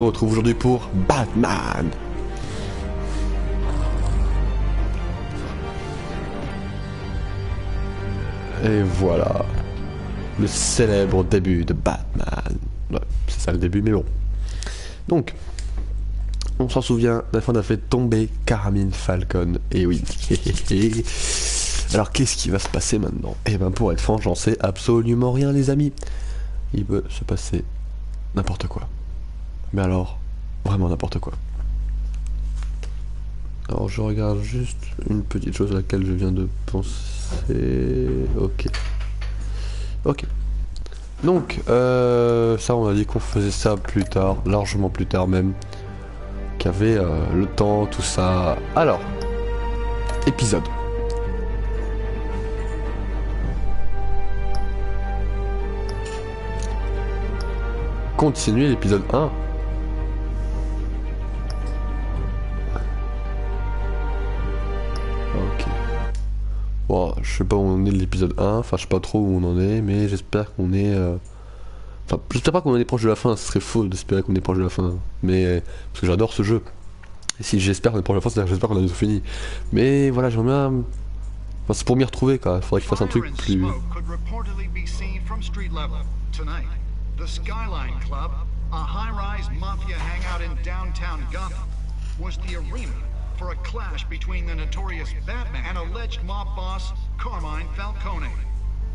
On se retrouve aujourd'hui pour Batman. Et voilà, le célèbre début de Batman. Ouais, c'est ça le début, mais bon. Donc, on s'en souvient, la fin on a fait tomber Carmine Falcon. Et oui. Alors qu'est-ce qui va se passer maintenant? Eh ben pour être franc, j'en sais absolument rien les amis. Il peut se passer n'importe quoi. Mais alors, vraiment n'importe quoi. Alors je regarde juste une petite chose à laquelle je viens de penser. Ok. Donc, ça on a dit qu'on faisait ça plus tard, largement plus tard même. Qu'il y avait le temps, tout ça. Alors, épisode. Continuer l'épisode 1. Bon, je sais pas où on est de l'épisode 1, enfin je sais pas trop où on en est, mais j'espère qu'on est... Enfin, j'espère pas qu'on est proche de la fin, ce serait faux d'espérer qu'on est proche de la fin, mais... Parce que j'adore ce jeu. Et si j'espère qu'on est proche de la fin, c'est-à-dire que j'espère qu'on a tout fini. Mais voilà, j'aimerais bien... Enfin, c'est pour m'y retrouver, quoi. Faudrait qu'il fasse un truc plus... For a clash between the notorious Batman and alleged mob boss Carmine Falcone,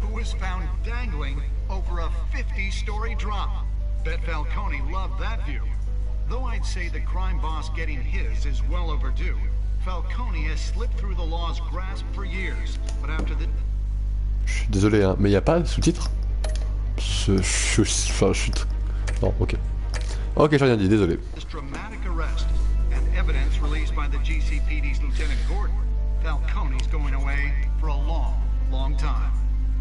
who was found dangling over a 50-story drop. Bet Falcone loved that view. Though I'd say the crime boss getting his is well overdue, Falcone has slipped through the law's grasp for years, but after the... Je suis désolé, hein, mais y a pas de sous-titres? Non, ok. Ok, j'ai rien dit, désolé. Evidence released by the GCPD's Lieutenant Gordon, Falcone's going away for a long time.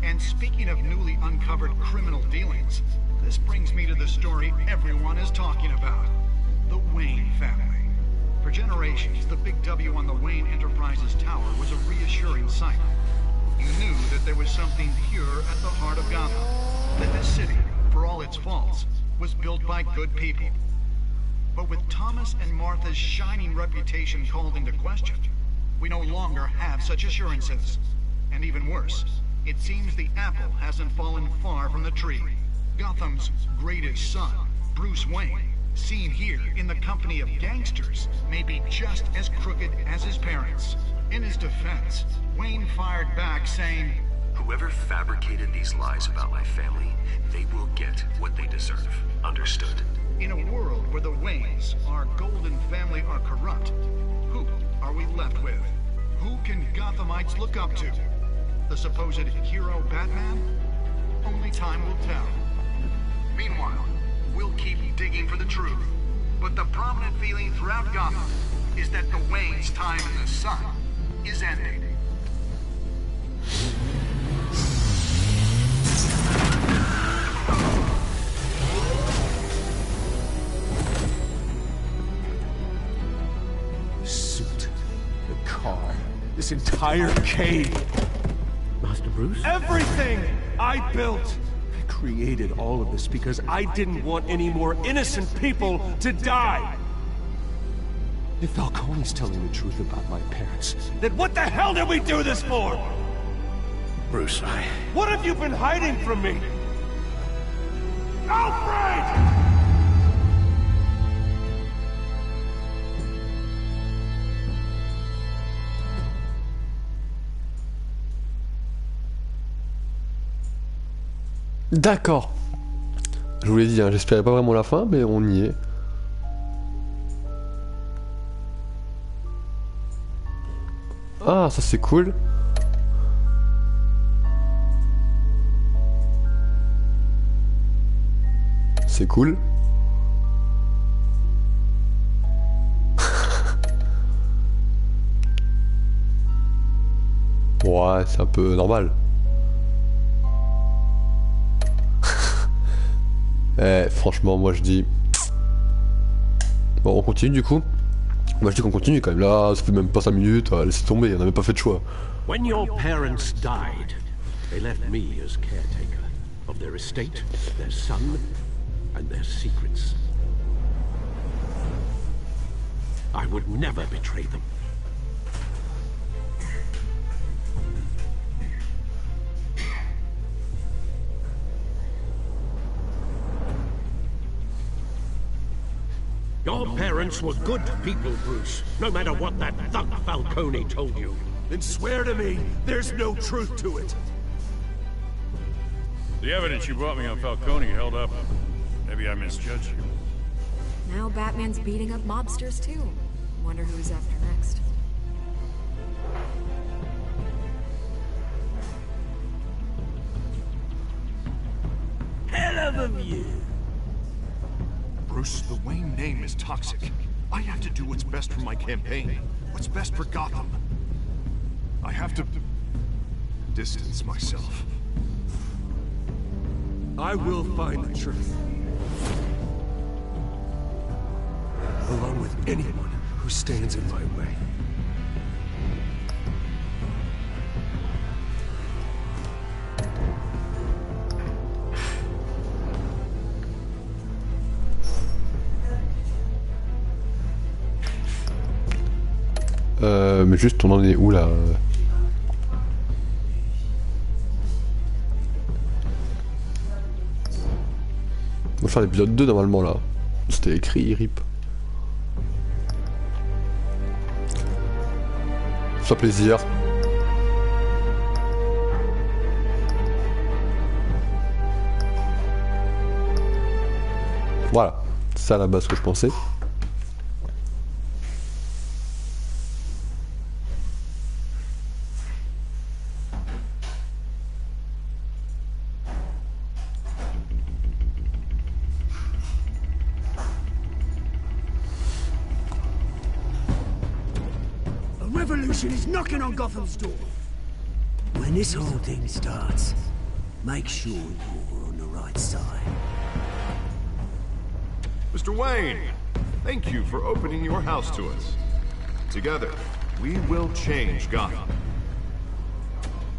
And speaking of newly uncovered criminal dealings, this brings me to the story everyone is talking about. The Wayne family. For generations, the big W on the Wayne Enterprises tower was a reassuring sight. You knew that there was something pure at the heart of Gotham. That this city, for all its faults, was built by good people. But with Thomas and Martha's shining reputation called into question, we no longer have such assurances. And even worse, it seems the apple hasn't fallen far from the tree. Gotham's greatest son, Bruce Wayne, seen here in the company of gangsters, may be just as crooked as his parents. In his defense, Wayne fired back saying, "Whoever fabricated these lies about my family, they will get what they deserve. Understood?" In a world where the Waynes, our golden family, are corrupt, who are we left with? Who can Gothamites look up to? The supposed hero Batman? Only time will tell. Meanwhile, we'll keep digging for the truth. But the prominent feeling throughout Gotham is that the Waynes' time in the sun is ending. This entire cave. Master Bruce? Everything I built. I created all of this because I didn't want any more innocent people to die. If Falcone's telling the truth about my parents, then what the hell did we do this for? Bruce, What have you been hiding from me? Alfred! D'accord. Je vous l'ai dit, hein, j'espérais pas vraiment la fin, mais on y est. Ah, ça c'est cool. C'est cool. Ouais, c'est un peu normal. Franchement, moi je dis... Bon, on continue du coup. Moi je dis qu'on continue quand même. Là, ça fait même pas 5 minutes. Laissez tomber, on n'a même pas fait de choix. when your parents died, they left me as caretaker of their estate, their son, and their secrets. I would never betray them. Your parents were good people, Bruce, no matter what that thug Falcone told you. Then swear to me there's no truth to it. The evidence you brought me on Falcone held up. Maybe I misjudged you. Now Batman's beating up mobsters too. Wonder who he's after next. Hell of a view. Bruce, the Wayne name is toxic. I have to do what's best for my campaign. What's best for Gotham. I have to distance myself. I will find the truth. Along with anyone who stands in my way. Mais juste, on en est où là? On va faire l'épisode 2 normalement là. C'était écrit, RIP. Ça plaisir. Voilà, c'est à la base ce que je pensais. Is knocking on Gotham's door. When this whole thing starts, make sure you're on the right side. Mr. Wayne, thank you for opening your house to us. Together, we will change Gotham.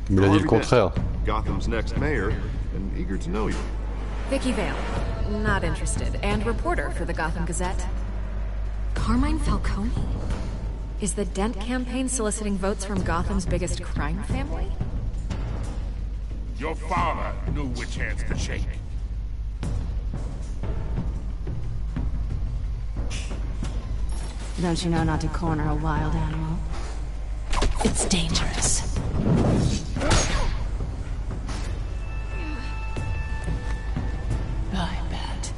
Mais il a dit le contraire. Gotham's next mayor, and eager to know you. Vicky Vale, not interested, and reporter for the Gotham Gazette. Carmine Falcone? Is the Dent campaign soliciting votes from Gotham's biggest crime family? Your father knew which hands to shake. Don't you know not to corner a wild animal? It's dangerous. I bet.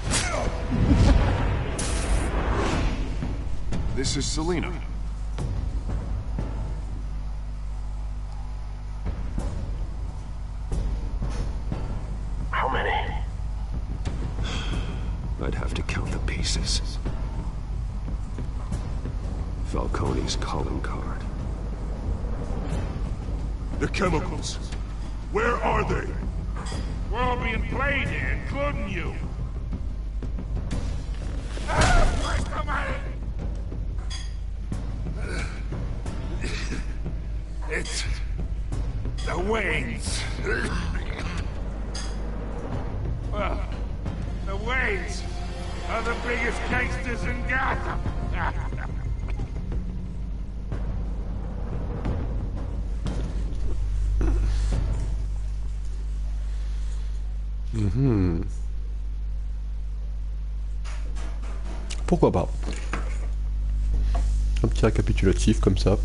This is Selina. How many? I'd have to count the pieces. Falcone's calling card. The chemicals. Where are they? We're all being played here, including you. Where's the money? It's the Waynes. Well, the Waynes are the biggest gangsters in Gotham. Pourquoi pas? Un petit récapitulatif comme ça.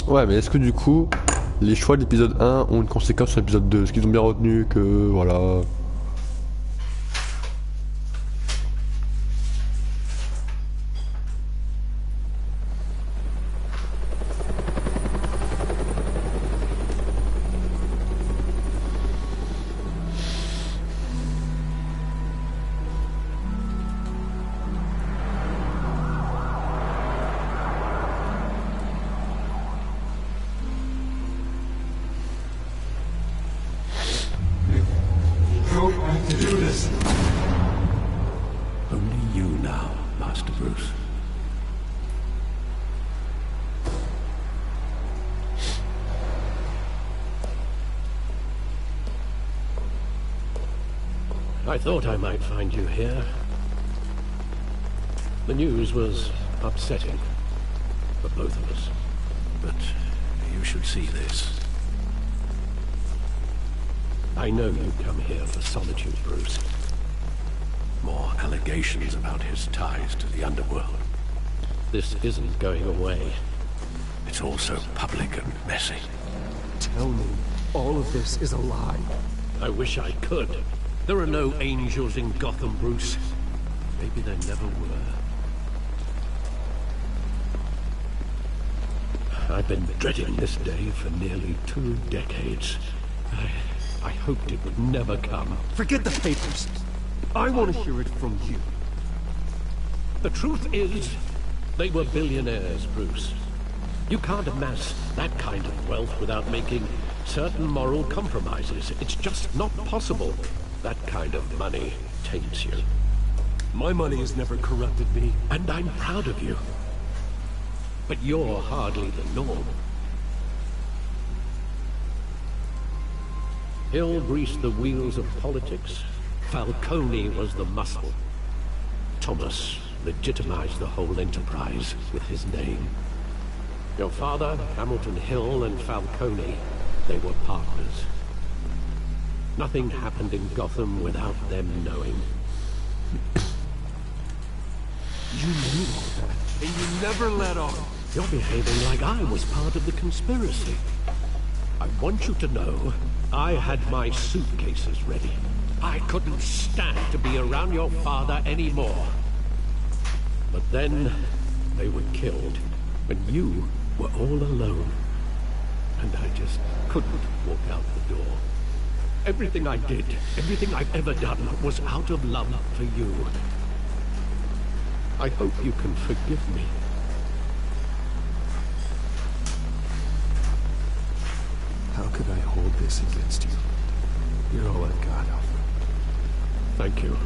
Ouais, mais est-ce que du coup, les choix de l'épisode 1 ont une conséquence sur l'épisode 2? Est-ce qu'ils ont bien retenu que, voilà... Only you now, Master Bruce. I thought I might find you here. The news was upsetting for both of us. But you should see this. I know you come here for solitude, Bruce. More allegations about his ties to the underworld. This isn't going away. It's all so public and messy. Tell me, all of this is a lie. I wish I could. There are no angels in Gotham, Bruce. Maybe there never were. I've been dreading this day for nearly 2 decades. I hoped it would never come. Forget the papers. I want to hear it from you. The truth is, they were billionaires, Bruce. You can't amass that kind of wealth without making certain moral compromises. It's just not possible. That kind of money taints you. My money has never corrupted me. And I'm proud of you. But you're hardly the norm. Hill greased the wheels of politics. Falcone was the muscle. Thomas legitimized the whole enterprise with his name. Your father, Hamilton Hill, and Falcone, they were partners. Nothing happened in Gotham without them knowing. You knew all that, and you never let on. You're behaving like I was part of the conspiracy. I want you to know, I had my suitcases ready. I couldn't stand to be around your father anymore. But then, they were killed, and you were all alone. And I just couldn't walk out the door. Everything I did, everything I've ever done, was out of love for you. I hope you can forgive me. How could I hold this against you? You're all I've got, Alfred. Thank you.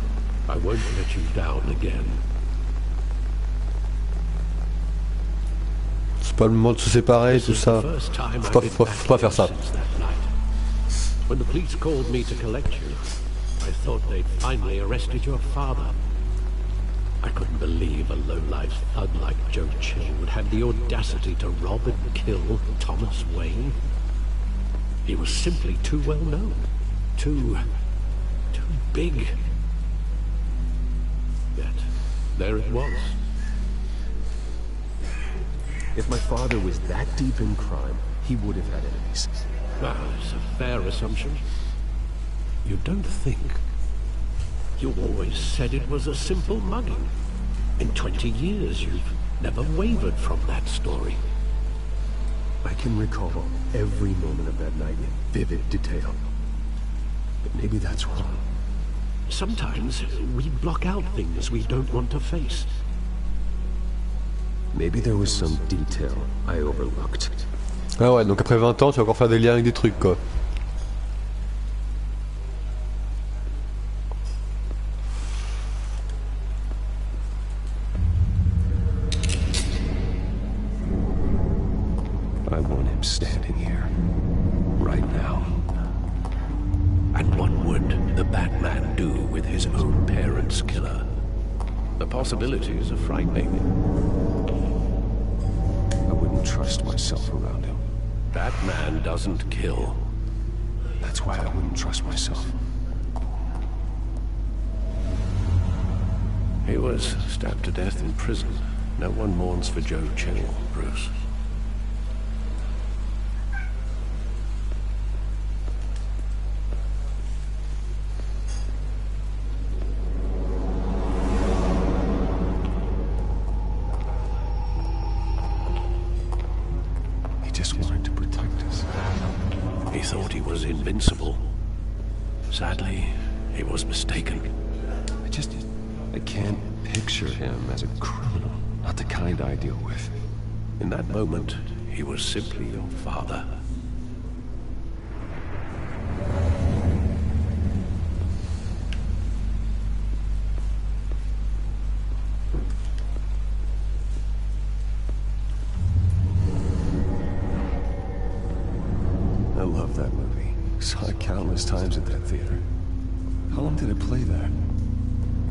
I won't let you down again. C'est pas le moment de se séparer, tout ça. Faut pas faire ça. When the police called me to collect you, I thought they'd finally arrested your father. I couldn't believe a low-life thug like Joe Chill would have the audacity to rob and kill Thomas Wayne. He was simply too well known. Too big. Yet, there it was. If my father was that deep in crime, he would have had enemies. Well, it's a fair assumption. You don't think. You always said it was a simple mugging. In 20 years, you've never wavered from that story. I can recall every moment of that night in vivid detail. But maybe that's wrong. Sometimes we block out things we don't want to face. Maybe there was some detail I overlooked. Ah ouais, donc après 20 ans, tu vas encore faire des liens avec des trucs, quoi. I want him standing here, right now. And what would the Batman do with his own parents' killer? The possibilities are frightening. I wouldn't trust myself around him. Batman doesn't kill. That's why I wouldn't trust myself. He was stabbed to death in prison. No one mourns for Joe Chill, Bruce. He just wanted to protect us. He thought he was invincible. Sadly, he was mistaken. I can't picture him as a criminal. Not the kind I deal with. In that moment, he was simply your father. I love that movie. Saw it countless times at that theater. How long did I play that?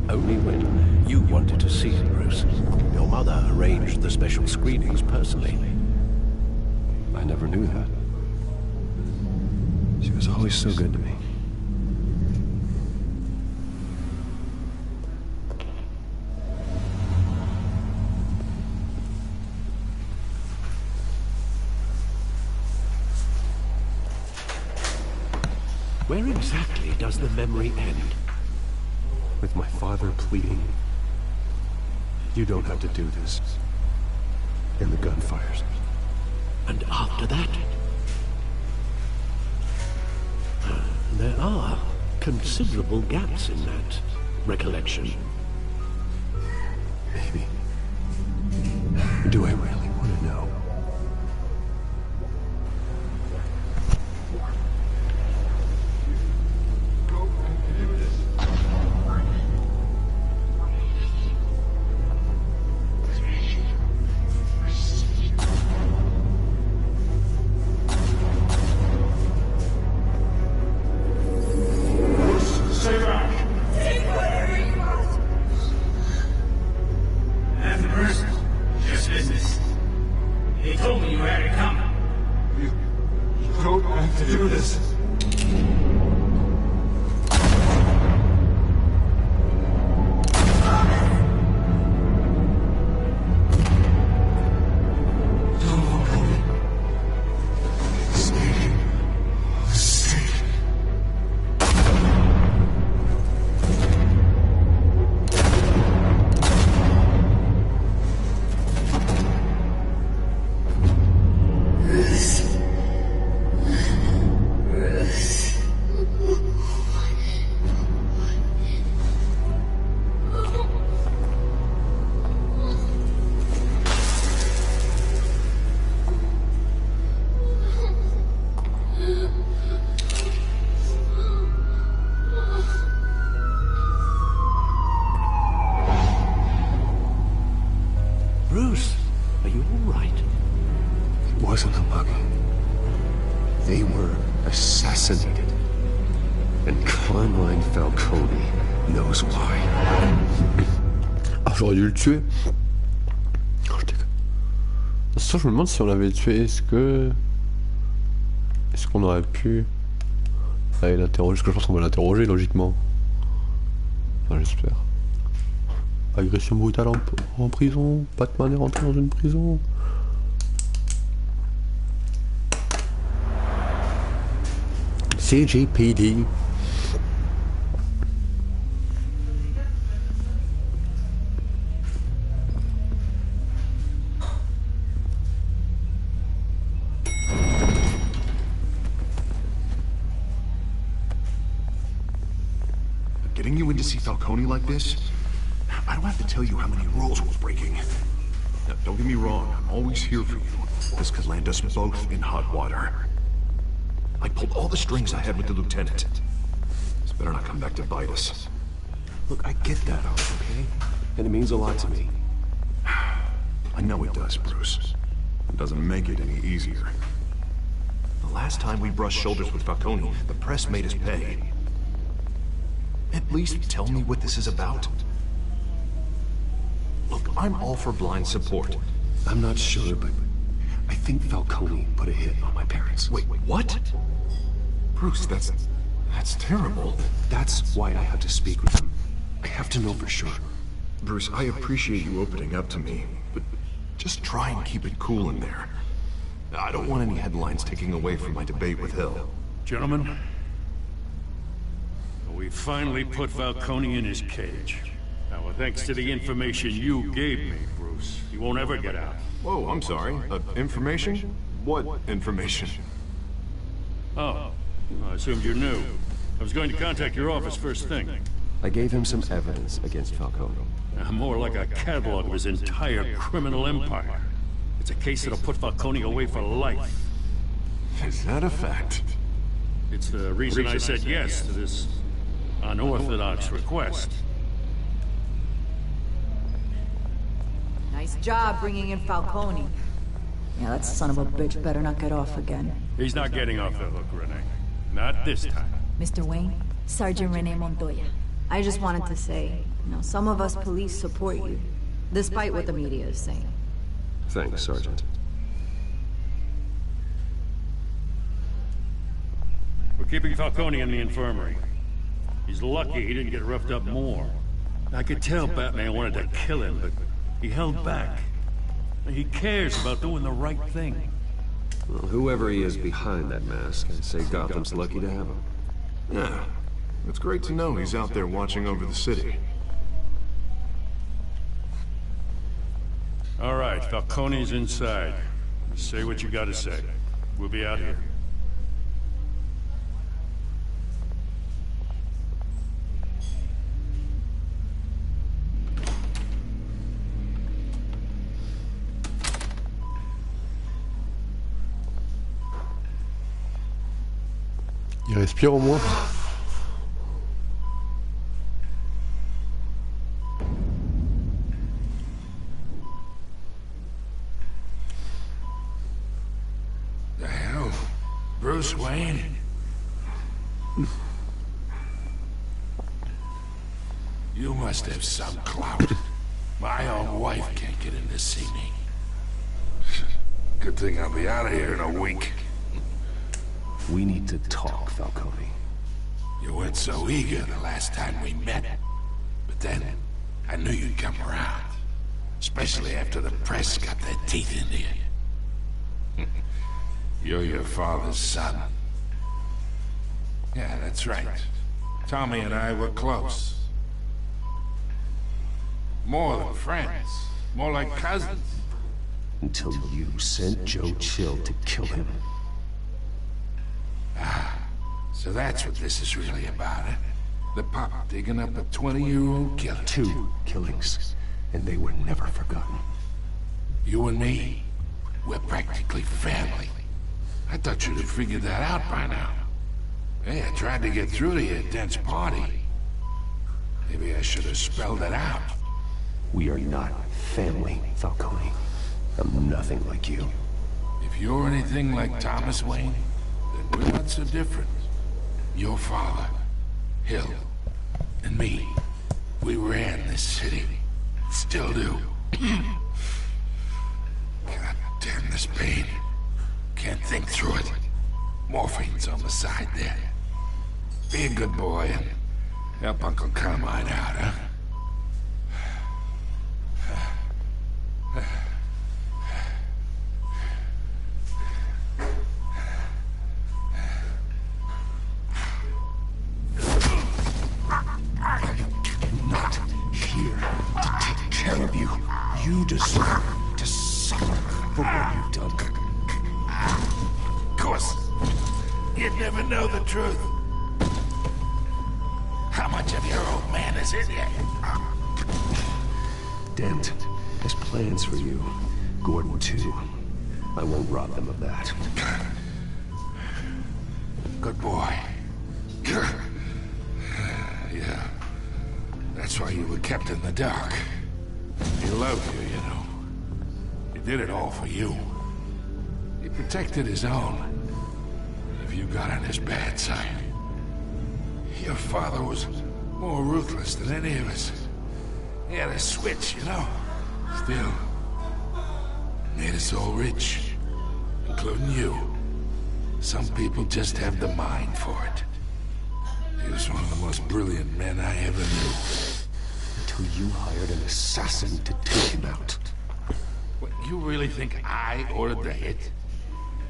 Only when you wanted to see it, Bruce. Your mother arranged the special screenings personally. I never knew that. She was always so good to me. Where exactly does the memory end? With my father pleading, "You don't have to do this." And the gunfires. And after that? There are considerable gaps in that recollection. Maybe. Do I really want to know? Bruce, are you all right? It wasn't a bug. They were assassinated. And Carmine Falcone knows why. Ah, j'aurais dû le tuer. Oh, je déconne. De toute façon, je me demande si on l'avait tué, est-ce qu'on aurait pu aller l'interroger? Parce que je pense qu'on va l'interroger logiquement. Enfin, j'espère. Agression brutale en prison. Batman est rentré dans une prison. CGPD. Getting you in to see Falcone like this? I don't have to tell you how many rules we're breaking. Now, don't get me wrong, I'm always here for you. This could land us both in hot water. I pulled all the strings I had with the lieutenant. This better not come back to bite us. Look, I get that, okay? And it means a lot to me. I know it does, Bruce. It doesn't make it any easier. The last time we brushed shoulders with Falcone, the press made us pay. At least tell me what this is about. Look, I'm all for blind support. I'm not sure, but I think Falcone put a hit on my parents. Wait, what? Bruce, that's terrible. That's why I have to speak with him. I have to know for sure. Bruce, I appreciate you opening up to me, but just try and keep it cool in there. I don't want any headlines taking away from my debate with Hill. Gentlemen, we finally put Falcone in his cage. Now, thanks to the information you gave me, Bruce, he won't ever get out. Whoa, I'm sorry. Information? What information? Oh, I assumed you knew. I was going to contact your office first thing. I gave him some evidence against Falcone. More like a catalog of his entire criminal empire. It's a case that'll put Falcone away for life. Is that a fact? It's the reason I said yes to this unorthodox request. Nice job bringing in Falcone. Yeah, that son of a bitch better not get off again. He's not getting off the hook, Renee. Not this time. Mr. Wayne, Sergeant Rene Montoya. I just wanted to say, some of us police support you, despite what the media is saying. Thanks, Sergeant. We're keeping Falcone in the infirmary. He's lucky he didn't get roughed up more. I could tell Batman wanted to kill him, but he held back. He cares about doing the right thing. Well, whoever he is behind that mask, I'd say Gotham's lucky to have him. Yeah, it's great to know he's out there watching over the city. All right, Falcone's inside. Say what you gotta say. We'll be out here. Il respire au moins. The hell? Bruce Wayne? You must have some clout. My own wife can't get in to see me. Good thing I'll be out of here in a week. We need to talk, Falcone. You weren't so eager the last time we met. But then, I knew you'd come around. Especially after the press got their teeth into you. You're your father's son. Yeah, that's right. Tommy and I were close. More than friends. More like cousins. Until you sent Joe Chill to kill him. So that's what this is really about, eh? The pop digging up a 20-year-old killer. 2 killings, and they were never forgotten. You and me, we're practically family. I thought you'd have figured that out by now. Hey, I tried to get through to you at Dent's party. Maybe I should have spelled it out. We are not family, Falcone. I'm nothing like you. If you're anything like Thomas Wayne, then we're not so different. Your father, Hill, and me, we ran this city. Still do. God damn this pain. Can't think through it. Morphine's on the side there. Be a good boy and help Uncle Carmine out, huh? You deserve to suffer for what you've done. Of course, you'd never know the truth. How much of your old man is in you? Dent has plans for you. Gordon, too. I won't rob them of that. Good boy. Yeah. That's why you were kept in the dark. He loved you, you know. He did it all for you. He protected his own. If you got on his bad side. Your father was more ruthless than any of us. He had a switch, you know. Still, made us all rich. Including you. Some people just have the mind for it. He was one of the most brilliant men I ever knew. Until you hired an assassin to take him out. What, you really think I ordered the hit?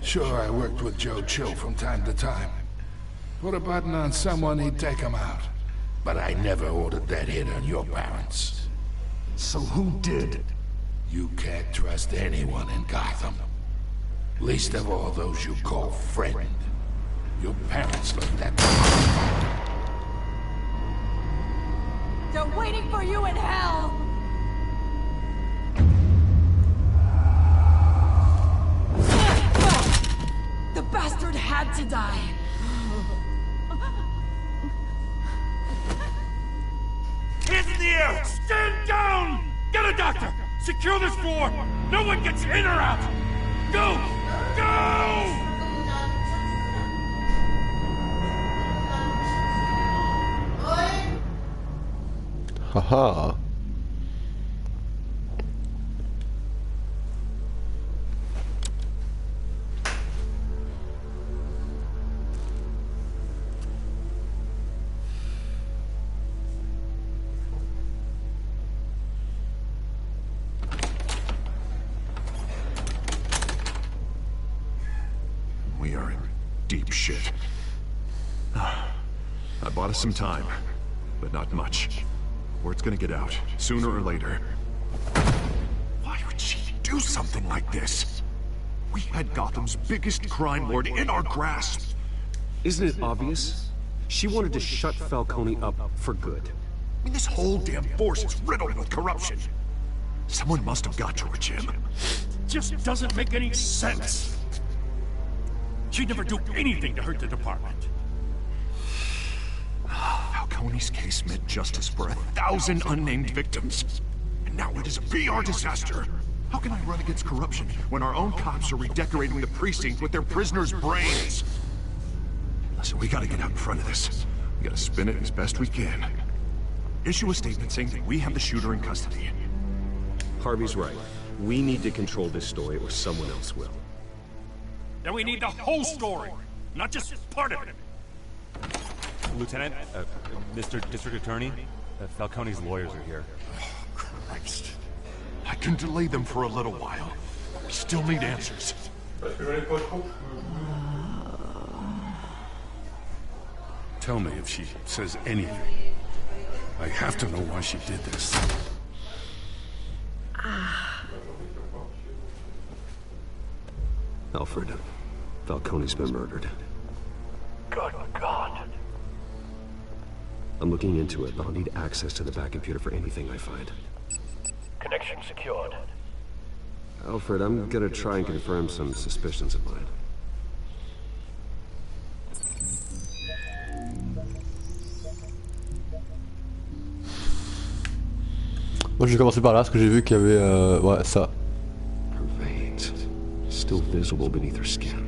Sure, I worked with Joe Chill from time to time. Put a button on someone, he'd take him out. But I never ordered that hit on your parents. So who did? You can't trust anyone in Gotham. Least of all those you call friend. Your parents learned that. They're waiting for you in hell! The bastard had to die. Hands in the air! Stand down! Get a doctor! Secure this floor! No one gets in or out! Go! Go! Haha. We are in deep shit. I bought us some time, but not much. Word's gonna get out, sooner or later. Why would she do something like this? We had Gotham's biggest crime lord in our grasp. Isn't it obvious? She wanted to shut Falcone up for good. I mean, this whole damn force is riddled with corruption. Someone must have got to her, Jim. Just doesn't make any sense. She'd never do anything to hurt the department. Falcone's case meant justice for 1,000 unnamed victims. And now it is a PR disaster. How can I run against corruption when our own cops are redecorating the precinct with their prisoners' brains? Listen, we gotta get out in front of this. We gotta spin it as best we can. Issue a statement saying that we have the shooter in custody. Harvey's right. We need to control this story or someone else will. Then we need the whole story, not just part of it. Lieutenant, Mr. District Attorney, Falcone's lawyers are here. Oh, Christ. I can delay them for a little while. We still need answers. Tell me if she says anything. I have to know why she did this. Alfred, Falcone's been murdered. Good God. I'm looking into it, but I'll need access to the back computer for anything I find. Connection secured. Alfred, I'm gonna try and confirm some suspicions of mine. Moi j'ai commencé par là parce que j'ai vu qu'il y avait ouais ça. Her veins, still visible beneath her skin.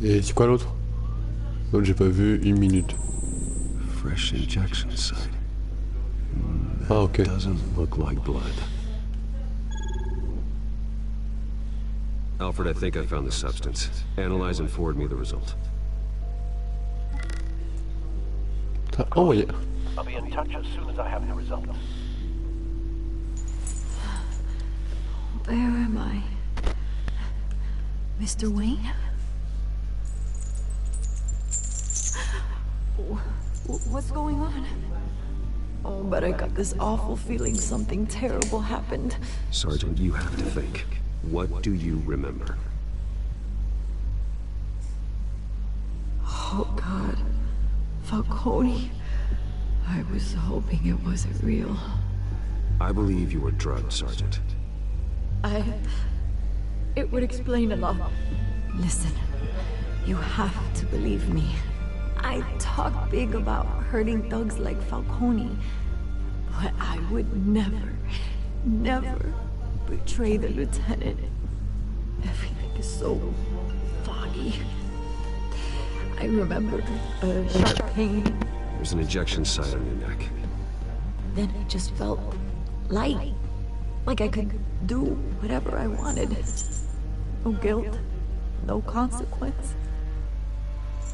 Et c'est quoi l'autre? L'autre j'ai pas vu, 1 minute. Fresh injection site. Ah ok. Doesn't look like blood. Alfred, I think I found the substance. Analyze and forward me the result. Oh yeah. I'll be in touch as soon as I have the results. Where am I? Mr. Wayne? What's going on? Oh, but I got this awful feeling something terrible happened. Sergeant, you have to think. What do you remember? Oh, God. Falcone. I was hoping it wasn't real. I believe you were drugged, Sergeant. It would explain a lot. Listen, you have to believe me. I talk big about hurting thugs like Falcone, but I would never, never betray the lieutenant. Everything is so foggy. I remember a sharp pain. There's an injection site on your neck. Then it just felt light. Like I could do whatever I wanted. No guilt, no consequence.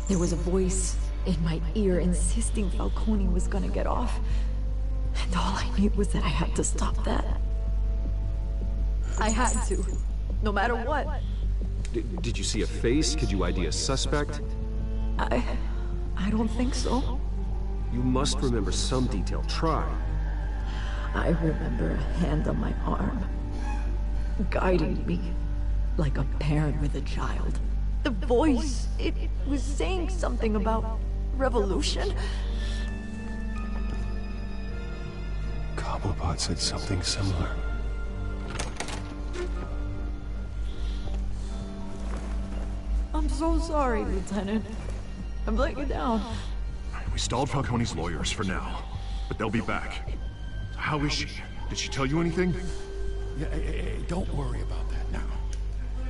There was a voice in my ear insisting Falcone was gonna get off. And all I knew was that I had to stop that. I had to, no matter what. Did you see a face? Could you ID a suspect? I don't think so. You must remember some detail. Try. I remember a hand on my arm, guiding me like a parent with a child. The voice, it was saying something about revolution. Cobblepot said something similar. I'm so sorry, Lieutenant. I'm letting you down. We stalled Falcone's lawyers for now, but they'll be back. How is she? Did she tell you anything? Yeah, hey, don't worry about that now.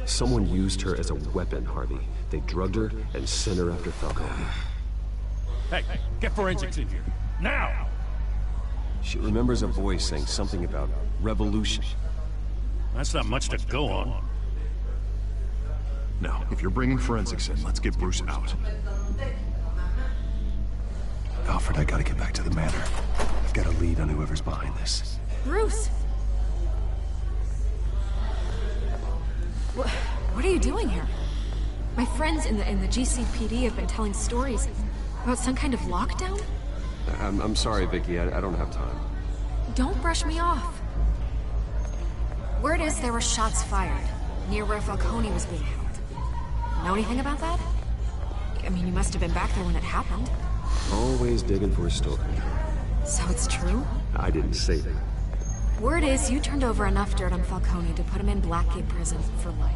Someone used her as a weapon, Harvey. They drugged her and sent her after Falcone. Hey, get forensics in here. Now! She remembers a voice saying something about revolution. That's not much to go on. Now, if you're bringing forensics in, let's get Bruce out. Alfred, I gotta get back to the manor. I've got a lead on whoever's behind this. Bruce! What are you doing here? My friends in the GCPD have been telling stories about some kind of lockdown? I'm sorry, Vicky. I don't have time. Don't brush me off. Word is there were shots fired near where Falcone was being held. Know anything about that? I mean, you must have been back there when it happened. Always digging for a story. So it's true? I didn't say that. Word is you turned over enough dirt on Falcone to put him in Blackgate prison for life.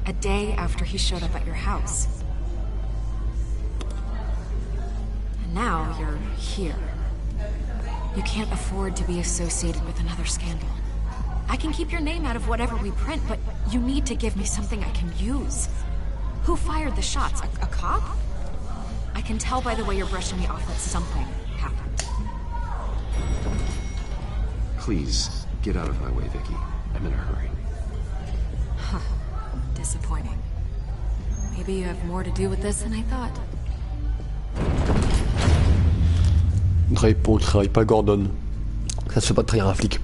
A day after he showed up at your house. And now you're here. You can't afford to be associated with another scandal. I can keep your name out of whatever we print, but you need to give me something I can use. Who fired the shots? A cop? I can tell by the way you're brushing me off that something happened. Please, get out of my way, Vicky. I'm in a hurry. Huh. Disappointing. Maybe you have more to do with this than I thought. On trahit pas Gordon. Ça se fait pas de trahir un flic.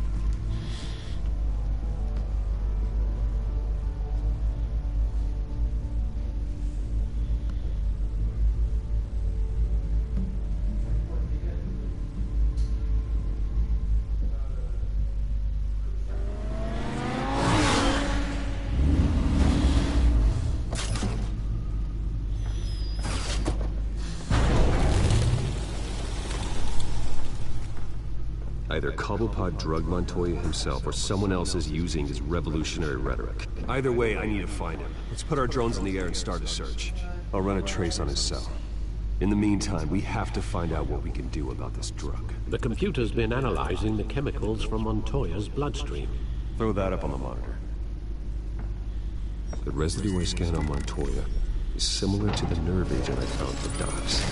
Either Cobblepot drugged Montoya himself, or someone else is using his revolutionary rhetoric. Either way, I need to find him. Let's put our drones in the air and start a search. I'll run a trace on his cell. In the meantime, we have to find out what we can do about this drug. The computer's been analyzing the chemicals from Montoya's bloodstream. Throw that up on the monitor. The residue I scan on Montoya is similar to the nerve agent I found for Docs.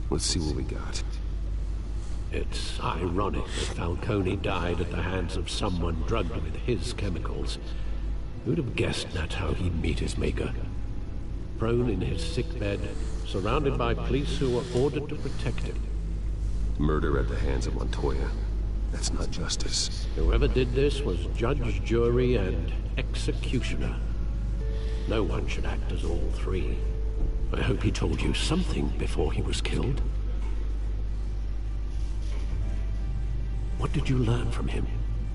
Let's see what we got. It's ironic that Falcone died at the hands of someone drugged with his chemicals. Who'd have guessed that's how he'd meet his maker? Prone in his sickbed, surrounded by police who were ordered to protect him. Murder at the hands of Montoya. That's not justice. Whoever did this was judge, jury, and executioner. No one should act as all three. I hope he told you something before he was killed. What did you learn from him?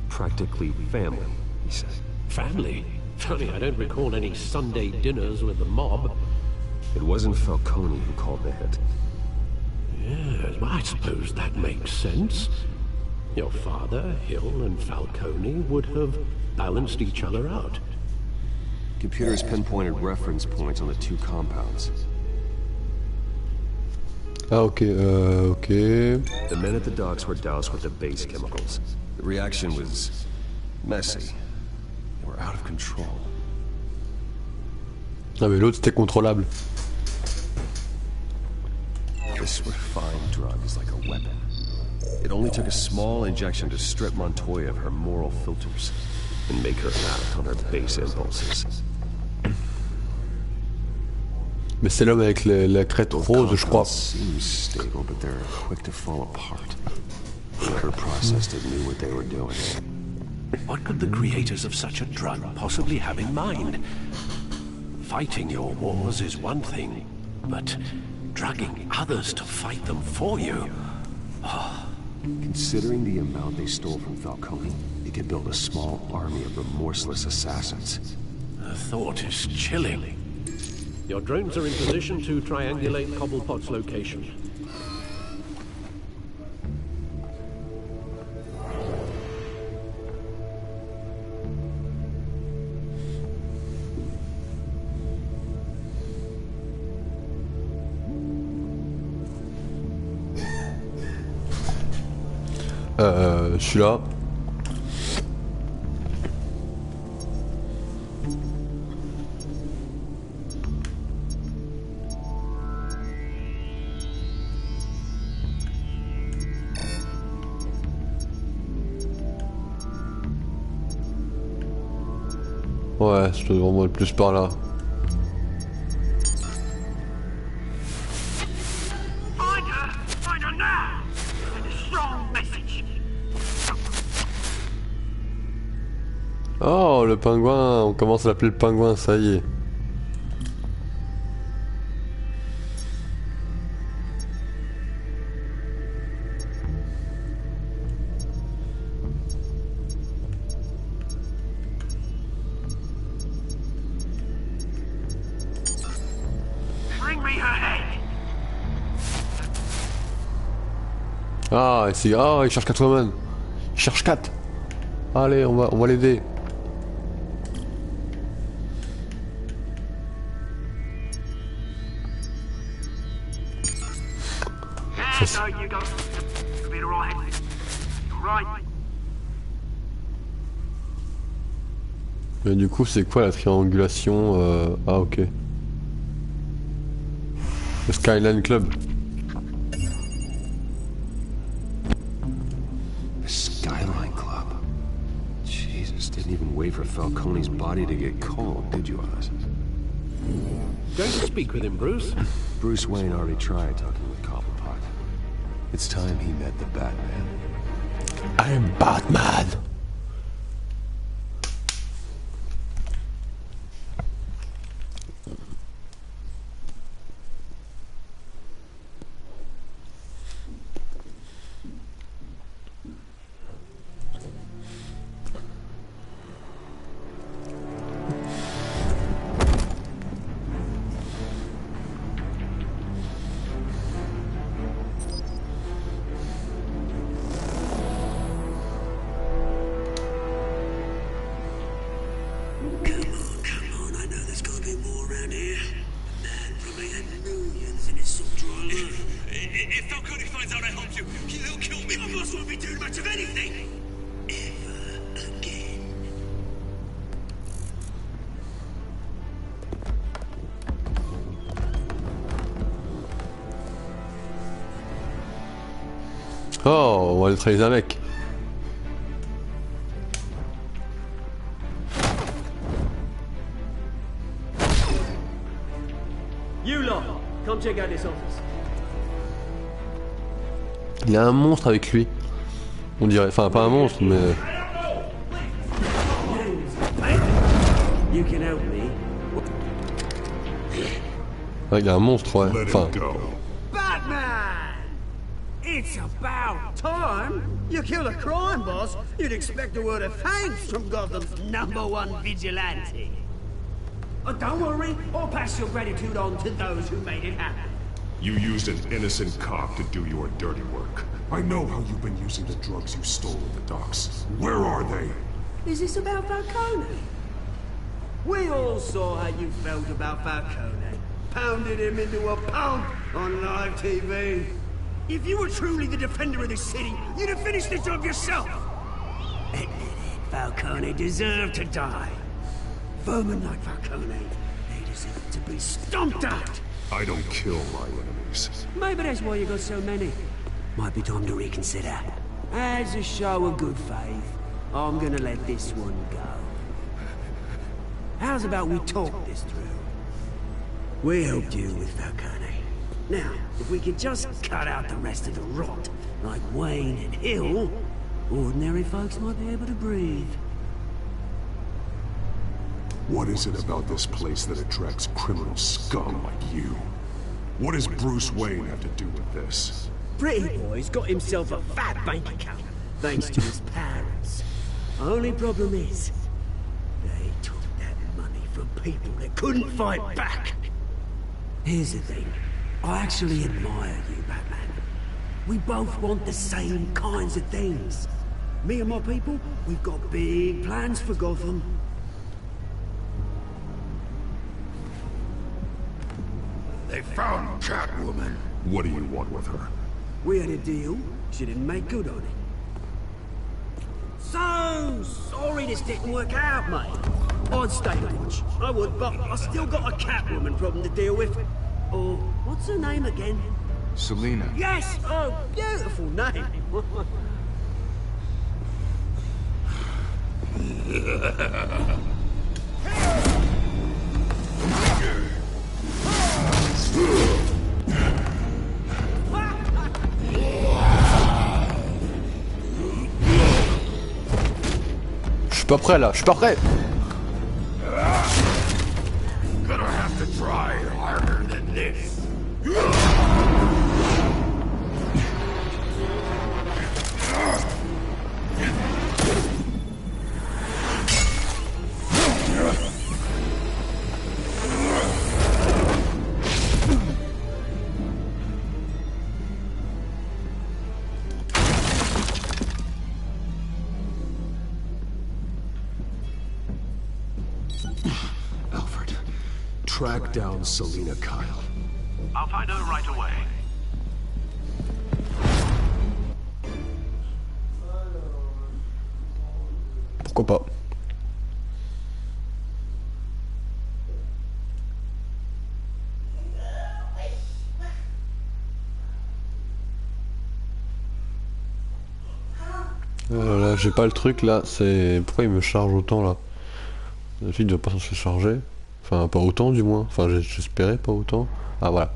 Practically family, he said. Family? Funny, I don't recall any Sunday dinners with the mob. It wasn't Falcone who called the hit. Yes, well, I suppose that makes sense. Your father, Hill, and Falcone would have balanced each other out. Computers pinpointed reference points on the two compounds. Ah, ok. The men at the docks were doused with the base chemicals. The reaction was messy. They were out of control. Ah mais l'autre c'était contrôlable. This refined drug is like a weapon. It only took a small injection to strip Montoya of her moral filters and make her act on her base impulses. Mais c'est l'homme avec la crête rose, je crois. Seems stable, but they're quick to fall apart. Whoever processed it knew what they were doing. What could the creators of such a drug possibly have in mind? Fighting your wars is one thing, but drugging others to fight them for you? Oh. Considering the amount they stole from Falcone, they could build a small army of remorseless assassins. The thought is chilling. Your drones are in position to triangulate Cobblepot's location. Celui-là. Ouais, je dois vraiment être plus par là. Find her now! And a strong message. Oh, le pingouin, on commence à l'appeler le pingouin, ça y est. Bring me her head. Ah, il cherche Catwoman. Il cherche Cat. Allez, on va l'aider. There you go. You'll be alright. Right. Mais du coup, c'est quoi la triangulation Ah, ok. Le Skyline Club. The Skyline Club. Jesus, didn't even wait for Falcone's body to get cold, did you, Oz? Going to speak with him, Bruce? Bruce Wayne already tried talking with Cobblepot. It's time he met the Batman. I'm Batman. If Falcone finds out I helped you, he'll kill me. None of us won't be doing much of anything. Ever again. Oh, on va neutraliser un mec. You lot, come check out this office. Il y a un monstre avec lui. On dirait. Enfin, pas un monstre, mais. You can help me. Ouais, il y a un monstre, ouais. Enfin. Batman! It's about time. You kill a crime boss, you'd expect a word of thanks from Gotham's #1 vigilante. Oh, don't worry, I'll pass your gratitude on to those who made it happen. You used an innocent cop to do your dirty work. I know how you've been using the drugs you stole at the docks. Where are they? Is this about Falcone? We all saw how you felt about Falcone. Pounded him into a pulp on live TV. If you were truly the defender of this city, you'd have finished the job yourself. Admit it, Falcone deserved to die. Vermin like Falcone, they deserve to be stomped out. I don't kill my enemies. Maybe that's why you got so many. Might be time to reconsider. As a show of good faith, I'm gonna let this one go. How's about we talk this through? We helped you with Falcone. Now, if we could just cut out the rest of the rot, like Wayne and Hill, ordinary folks might be able to breathe. What is it about this place that attracts criminal scum like you? What does Bruce Wayne have to do with this? Pretty boy's got himself a fat bank account, thanks to his parents. Only problem is, they took that money from people that couldn't fight back. Here's the thing, I actually admire you, Batman. We both want the same kinds of things. Me and my people, we've got big plans for Gotham. They found Catwoman. What do you want with her? We had a deal. She didn't make good on it. So sorry this didn't work out, mate. I'd stay to watch. I would, but I still got a Catwoman problem to deal with. Oh, what's her name again? Selina. Yes! Oh, beautiful name. Je suis pas prêt là, je suis pas prêt. Gonna have to try harder than this. Track down Selina Kyle. I'll find her right away. Pourquoi pas. Là, j'ai pas le truc là, c'est... Pourquoi il me charge autant là? La fille doit pas se charger. Enfin, pas autant du moins. Enfin, j'espérais pas autant. Ah, voilà.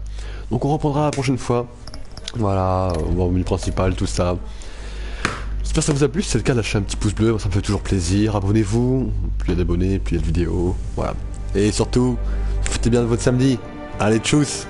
Donc, on reprendra la prochaine fois. Voilà, on va au menu principal, tout ça. J'espère que ça vous a plu. Si c'est le cas, lâchez un petit pouce bleu, ça me fait toujours plaisir. Abonnez-vous. Plus il y a d'abonnés, plus il y a de vidéos. Voilà. Et surtout, profitez bien de votre samedi. Allez, tchuss!